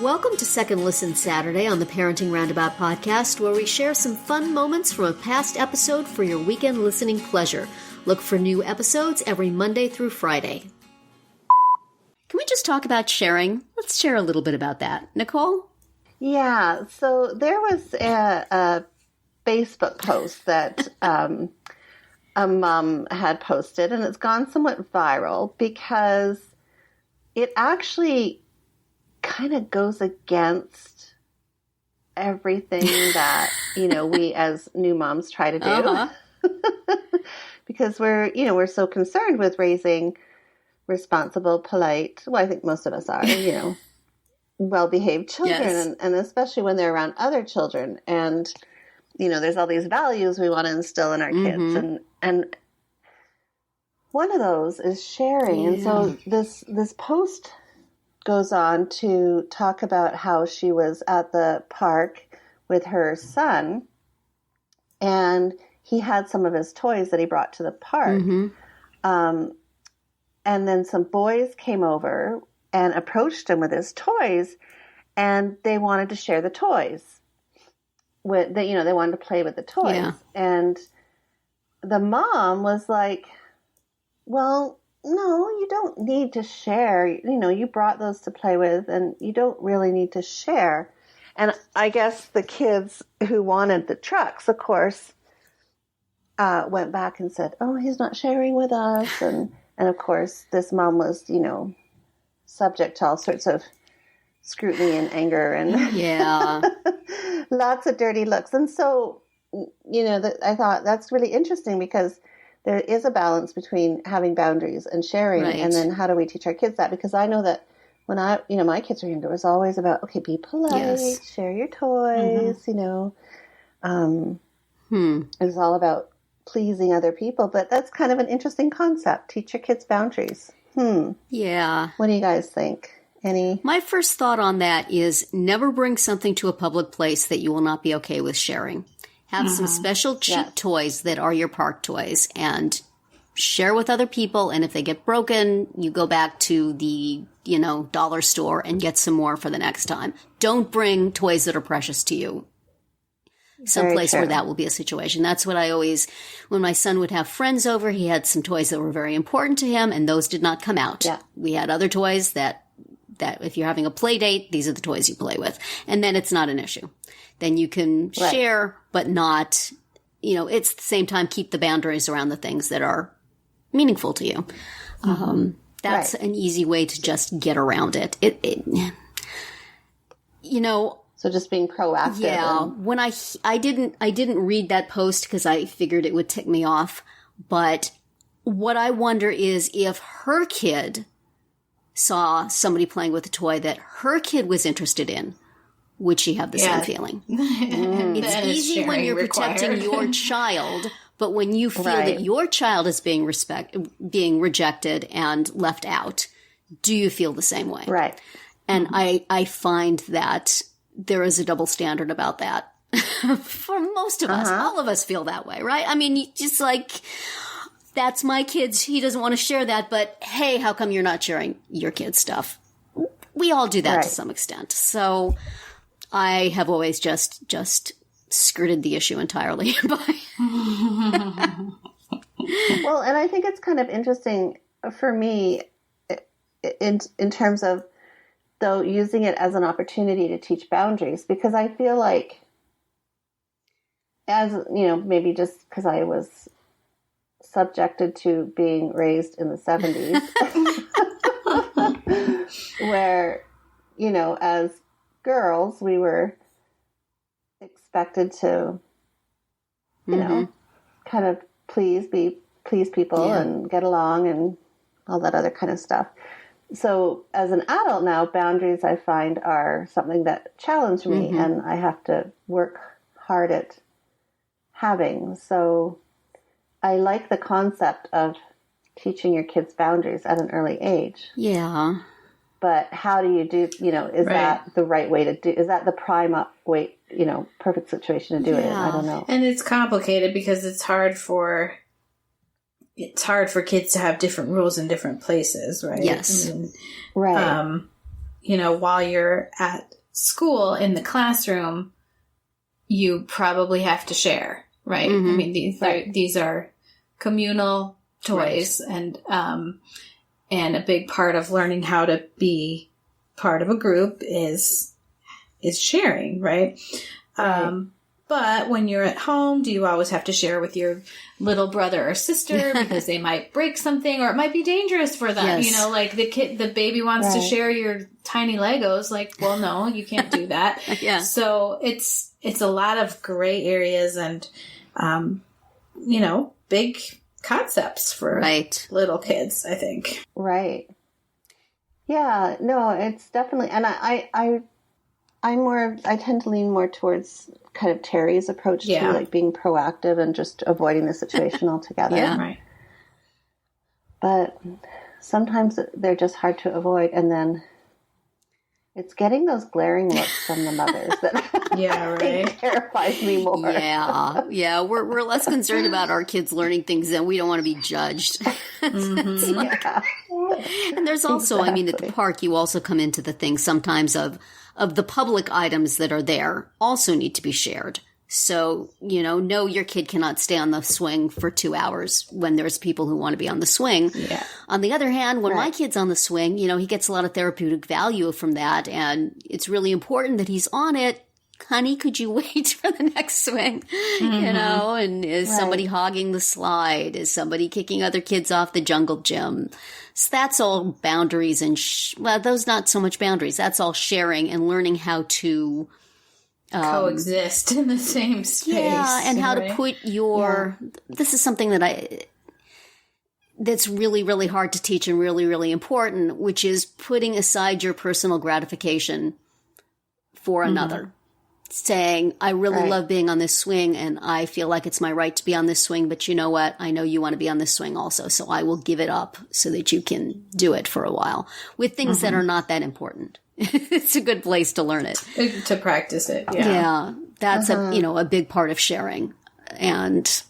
Welcome to Second Listen Saturday on the Parenting Roundabout podcast, where we share some fun moments from a past episode for your weekend listening pleasure. Look for new episodes every Monday through Friday. Can we just talk about sharing? Let's share a little bit about that. Nicole? Yeah, so there was a Facebook post that a mom had posted, and it's gone somewhat viral because it actually kind of goes against everything that, we as new moms try to do. Because we're so concerned with raising responsible, polite, well, I think most of us are, well-behaved children, yes. and especially when they're around other children. And, there's all these values we want to instill in our kids. And one of those is sharing. Yeah. And so this post goes on to talk about how she was at the park with her son, and he had some of his toys that he brought to the park. And then some boys came over and approached him with his toys, and they wanted to share the toys. They wanted to play with the toys. Yeah. And the mom was like, well, no, you don't need to share. You brought those to play with, and you don't really need to share. And I guess the kids who wanted the trucks, of course, went back and said, oh, he's not sharing with us. And of course, this mom was, subject to all sorts of scrutiny and anger and lots of dirty looks. And so, I thought that's really interesting because there is a balance between having boundaries and sharing. Right. And then how do we teach our kids that? Because I know that when my kids were younger, it was always about, okay, be polite, share your toys, It was all about pleasing other people. But that's kind of an interesting concept. Teach your kids boundaries. Yeah. What do you guys think? My first thought on that is never bring something to a public place that you will not be okay with sharing. Have some special cheap toys that are your park toys and share with other people. And if they get broken, you go back to the, dollar store and get some more for the next time. Don't bring toys that are precious to you. Someplace where that will be a situation. That's what I always, when my son would have friends over, he had some toys that were very important to him, and those did not come out. Yeah. We had other toys that if you're having a play date, these are the toys you play with. And then it's not an issue. Then you can share, but not, it's at the same time, keep the boundaries around the things that are meaningful to you. That's an easy way to just get around it. So just being proactive. Yeah. When I didn't read that post because I figured it would tick me off. But what I wonder is if her kid saw somebody playing with a toy that her kid was interested in, would she have the same feeling? It's easy when you're protecting your child, but when you feel that your child is being rejected and left out, do you feel the same way? Right. And I find that there is a double standard about that. For most of us, all of us feel that way, right? I mean, just like, that's my kid's, he doesn't want to share that, but hey, how come you're not sharing your kid's stuff? We all do that to some extent. So I have always just skirted the issue entirely. Well, and I think it's kind of interesting for me in terms of, though, using it as an opportunity to teach boundaries, because I feel like, as maybe just because I was subjected to being raised in the 70s, where, as girls, we were expected to, kind of please people and get along and all that other kind of stuff. So as an adult now, boundaries I find are something that challenge me and I have to work hard at having. So I like the concept of teaching your kids boundaries at an early age. Yeah. But how do you do, is that the right way to do, is that the prime way, perfect situation to do it in? I don't know. And it's complicated because it's hard for, it's hard for kids to have different rules in different places, right? Yes. I mean, Right. While you're at school in the classroom, you probably have to share, right? Mm-hmm. I mean, these are communal toys, and a big part of learning how to be part of a group is sharing, right? But when you're at home, do you always have to share with your little brother or sister because they might break something, or it might be dangerous for them? Yes. You know, like the baby wants to share your tiny Legos. Like, well, no, you can't do that. Yeah. So it's a lot of gray areas and, big concepps for little kids, I think. Right. Yeah, no, it's definitely, and I tend to lean more towards kind of Terry's approach to like being proactive and just avoiding the situation altogether. Yeah. Right. But sometimes they're just hard to avoid, and then it's getting those glaring looks from the mothers that terrifies me more. Yeah. We're less concerned about our kids learning things than we don't want to be judged. And there's also, I mean, at the park, you also come into the thing sometimes of the public items that are there also need to be shared. So, no, your kid cannot stay on the swing for 2 hours when there's people who want to be on the swing. Yeah. On the other hand, when my kid's on the swing, he gets a lot of therapeutic value from that. And it's really important that he's on it. Honey, could you wait for the next swing? And is somebody hogging the slide? Is somebody kicking other kids off the jungle gym? So that's all boundaries and, those not so much boundaries. That's all sharing and learning how to coexist in the same space. Yeah, and how to put this is something that's really, really hard to teach and really, really important, which is putting aside your personal gratification for another. Saying, I really love being on this swing and I feel like it's my right to be on this swing, but you know what? I know you want to be on this swing also, so I will give it up so that you can do it for a while with things that are not that important. It's a good place to learn it. To practice it, Yeah, that's a big part of sharing. And,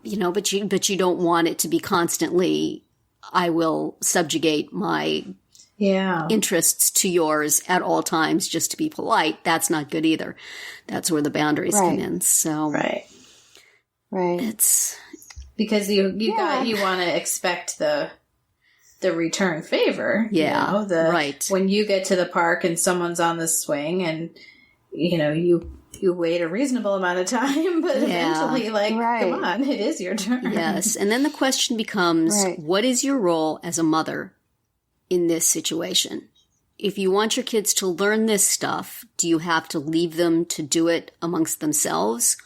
but you don't want it to be constantly, I will subjugate my interests to yours at all times just to be polite. That's not good either. That's where the boundaries come in. So right. It's because you want to expect the return favor. When you get to the park and someone's on the swing and you wait a reasonable amount of time, but eventually come on, it is your turn. Yes. And then the question becomes, what is your role as a mother in this situation? If you want your kids to learn this stuff, do you have to leave them to do it amongst themselves?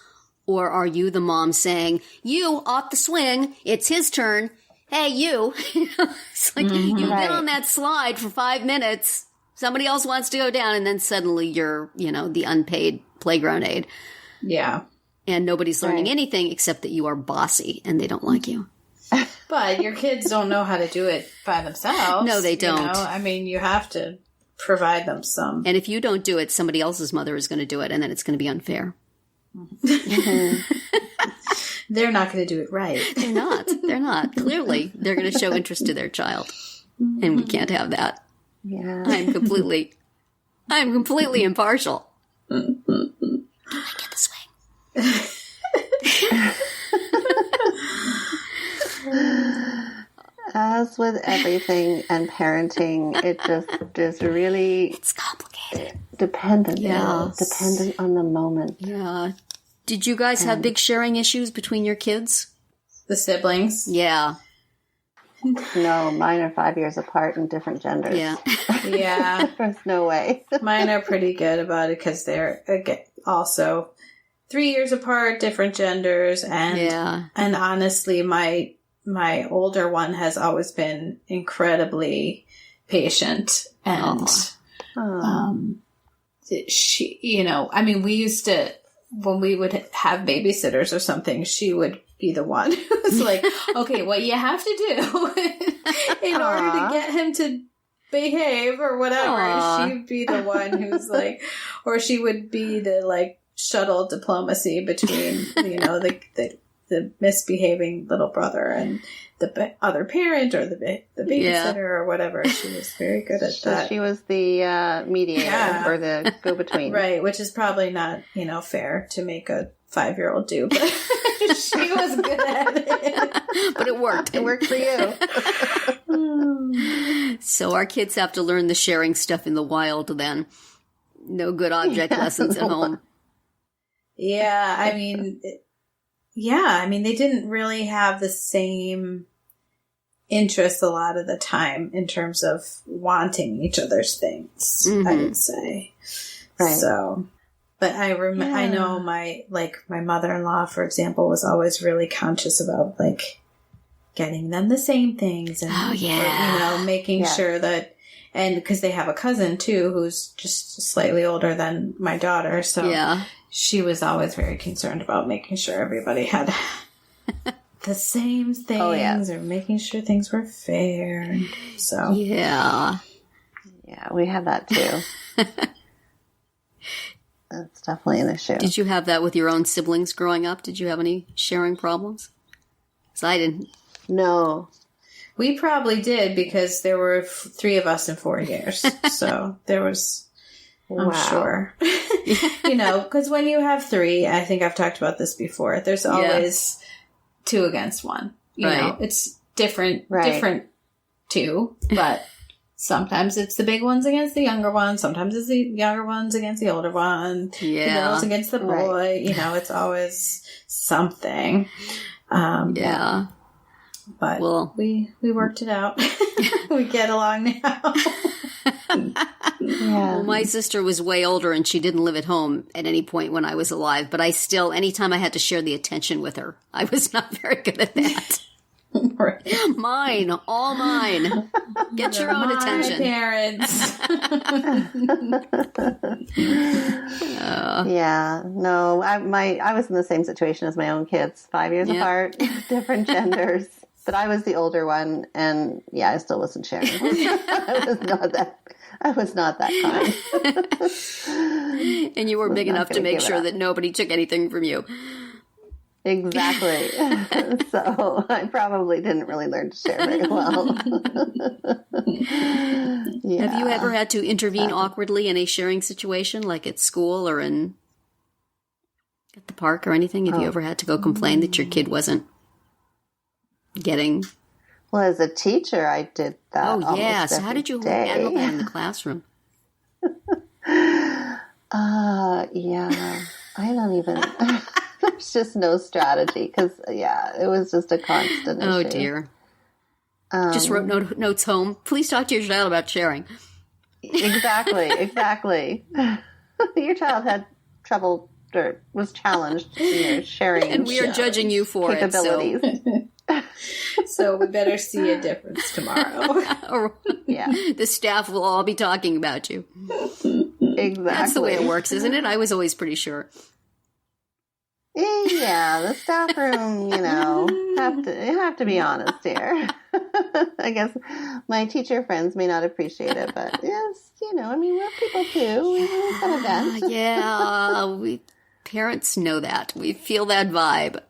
Or are you the mom saying, you off the swing, it's his turn. Hey, you. It's like, you've been on that slide for 5 minutes. Somebody else wants to go down. And then suddenly you're, the unpaid playground aide. Yeah. And nobody's learning anything except that you are bossy and they don't like you. But your kids don't know how to do it by themselves. No, they don't. I mean, you have to provide them some. And if you don't do it, somebody else's mother is going to do it, and then it's going to be unfair. They're not going to do it right. They're not. Clearly, they're going to show interest to their child. And we can't have that. Yeah. I'm completely impartial. Can I get the swing? As with everything and parenting, it just is really... It's complicated. Dependent. Yeah. Dependent on the moment. Yeah. Did you guys have big sharing issues between your kids? The siblings? Yeah. No, mine are 5 years apart and different genders. Yeah. Yeah. There's no way. Mine are pretty good about it because they're also 3 years apart, different genders, and honestly, my older one has always been incredibly patient and she, I mean, we used to, when we would have babysitters or something, she would be the one who's like, okay, what you have to do in order to get him to behave or whatever, she'd be the one who's like, or she would be the shuttle diplomacy between, the the misbehaving little brother and the other parent or the babysitter or whatever. She was very good at that. She was the mediator or the go-between. Right, which is probably not, fair to make a 5-year-old do, but she was good at it. But it worked. It worked for you. So our kids have to learn the sharing stuff in the wild then. No good object lessons at home. Yeah, I mean, they didn't really have the same interest a lot of the time in terms of wanting each other's things, I would say. Right. So, but I know my mother-in-law, for example, was always really conscious about getting them the same things and making sure that, and because they have a cousin too who's just slightly older than my daughter, so she was always very concerned about making sure everybody had the same things or making sure things were fair. So yeah, we have that too. That's definitely an issue. Did you have that with your own siblings growing up? Did you have any sharing problems? Because I didn't. No. We probably did because there were 3 of us in 4 years. So there was, I'm sure. Because when you have 3, I think I've talked about this before, there's always 2 against 1. You know, it's different 2, but sometimes it's the big ones against the younger ones. Sometimes it's the younger ones against the older one. The girls against the boy. It's always something. But we worked it out. We get along now. Well, my sister was way older and she didn't live at home at any point when I was alive. But anytime I had to share the attention with her, I was not very good at that. Mine, all mine. Get your own attention. Parents. No, I was in the same situation as my own kids, 5 years apart, different genders. But I was the older one, and I still wasn't sharing. I was not that kind. And you were big enough to make sure that nobody took anything from you. Exactly. So I probably didn't really learn to share very well. Have you ever had to intervene awkwardly in a sharing situation, like at school or at the park or anything? Have you ever had to go complain that your kid wasn't getting... Well, as a teacher, I did that. Oh, yeah. So how did you handle that in the classroom? I don't even... There's just no strategy because, it was just a constant issue. Oh, dear. Just wrote notes home. Please talk to your child about sharing. Exactly. Your child had trouble or was challenged in sharing. And we are judging you for capabilities. So we better see a difference tomorrow. The staff will all be talking about you. Exactly. That's the way it works, isn't it? I was always pretty sure. Yeah, the staff room, have to be honest here. I guess my teacher friends may not appreciate it, but yes, we're people too. We've got events. Parents know that. We feel that vibe,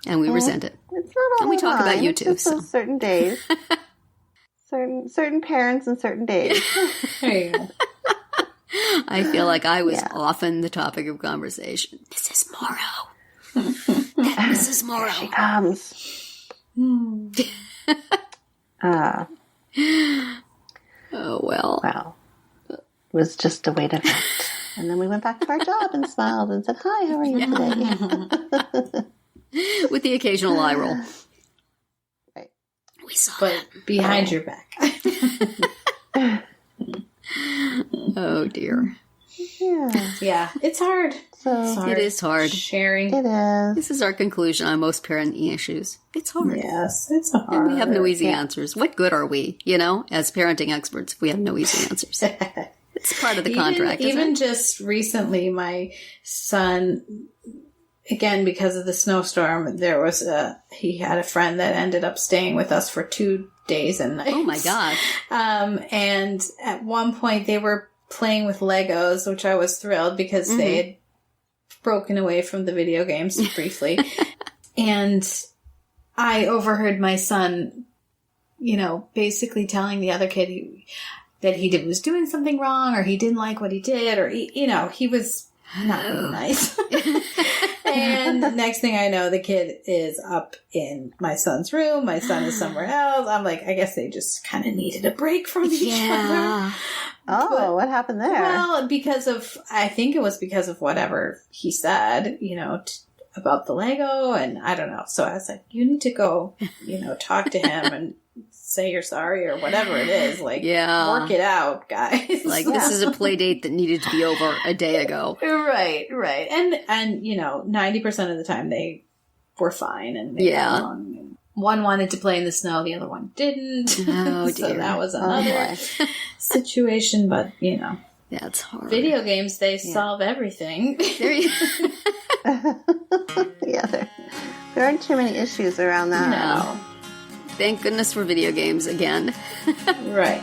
and we resent it. It's not all and we talk time. about you it's too. Just so. Certain days, certain parents and certain days. There you go. I feel like I was often the topic of conversation. Mrs. Morrow. Mrs. Morrow. Here she comes. Oh, well. Well, it was just a way to vent. And then we went back to our job and smiled and said, hi, how are you today? With the occasional eye roll. Right. We saw but that. Behind your back. Oh, dear. Yeah, it's hard. It is hard. Sharing. It is. This is our conclusion on most parenting issues. It's hard. Yes, it's hard. And we have no easy answers. What good are we, as parenting experts, if we have no easy answers? It's part of the contract. Even just recently, my son, again, because of the snowstorm, he had a friend that ended up staying with us for 2 days and nights. Oh my gosh. And at one point they were playing with Legos, which I was thrilled because they had broken away from the video games briefly. And I overheard my son, basically telling the other kid that he was doing something wrong, or he didn't like what he did, or, he was not being nice. And the next thing I know, the kid is up in my son's room. My son is somewhere else. I'm like, I guess they just kind of needed a break from each other. Oh, what happened there? Well, I think it was because of whatever he said, about the Lego, and I don't know. So I was like, you need to go, talk to him and say you're sorry or whatever it is. Like, work it out, guys. Like, this is a play date that needed to be over a day ago. Right. And 90% of the time they were fine and they got along. And one wanted to play in the snow, the other one didn't. Oh, dear. So that was another situation, but, That's hard. Video games, they solve everything. There you Yeah, there aren't too many issues around that. No. Thank goodness for video games again. Right.